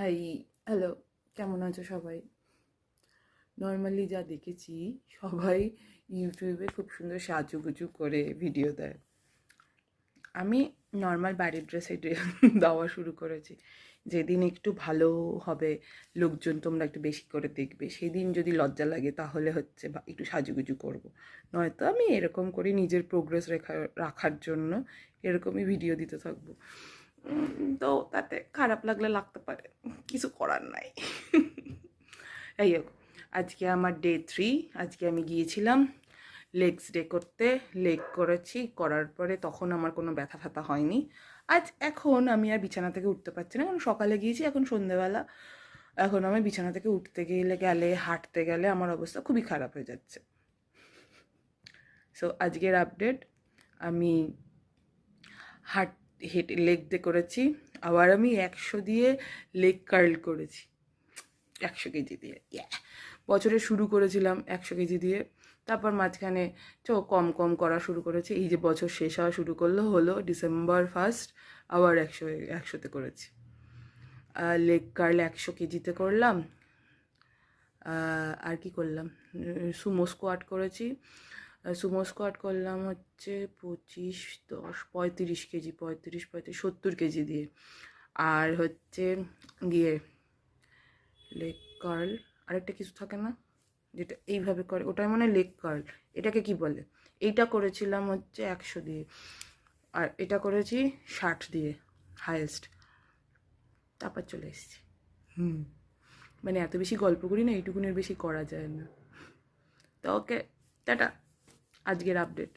High, hello, কেমন আছো সবাই? নর্মালি যা দেখেছি, সবাই ইউটিউবে খুব সুন্দর সাজুগুজু করে ভিডিও দেয়। আমি নর্মাল বাড়ির ড্রেসে দেওয়া শুরু করেছি। যেদিন একটু ভালো হবে, লোকজন তোমরা একটু বেশি করে দেখবে, সেদিন যদি লজ্জা লাগে তাহলে হচ্ছে একটু সাজুগুজু করব। নয়তো আমি এরকম করে নিজের প্রোগ্রেস রাখার জন্য এরকমই ভিডিও দিতে থাকবো। তো তাতে খারাপ লাগলে লাগতে পারে, কিছু করার নাই। এই হোক, আজকে আমার ডে 3। আজকে আমি গিয়েছিলাম লেগস ডে করতে। লেগ করেছি, করার পরে তখন আমার কোনো ব্যথা ফ্যাথা হয়নি। এখন আমি আর বিছানা থেকে উঠতে পারছি না, কারণ সকালে গিয়েছি, এখন সন্ধেবেলা। এখন আমি বিছানা থেকে উঠতে গেলে হাঁটতে গেলে আমার অবস্থা খুবই খারাপ হয়ে যাচ্ছে। সো আজকের আপডেট, আমি হেঁটে লেগ ডে করেছি। আবার আমি 100 দিয়ে লেগ কার্ল করেছি, 100 কেজি দিয়ে। বছরে শুরু করেছিলাম 100 কেজি দিয়ে, তারপর মাঝখানে কম কম করা শুরু করেছি। এই যে বছর শেষ হওয়া শুরু হলো ডিসেম্বর 1 আবার 100তে করেছি। লেগ কার্ল 100 কেজিতে করলাম। আর কি করলাম, সুমো স্কোয়াট করেছি। সুমো স্কোয়াট করলাম হচ্ছে 25, 10, 35 কেজি, 70 কেজি দিয়ে। আর হচ্ছে গিয়ে লেগ কার্ল, আরেকটা কিছু থাকে না যেটা এইভাবে করে, ওটাই মানে লেগ কার্ল। এটাকে কি বলে? এইটা করেছিলাম হচ্ছে 100 দিয়ে, আর এটা করেছি 60 দিয়ে হায়েস্ট। তারপর চলে এসেছি। মানে এত বেশি গল্প করি না, এইটুকুনের বেশি করা যায় না। তো ওকে, টাটা, আজকের আপডেট।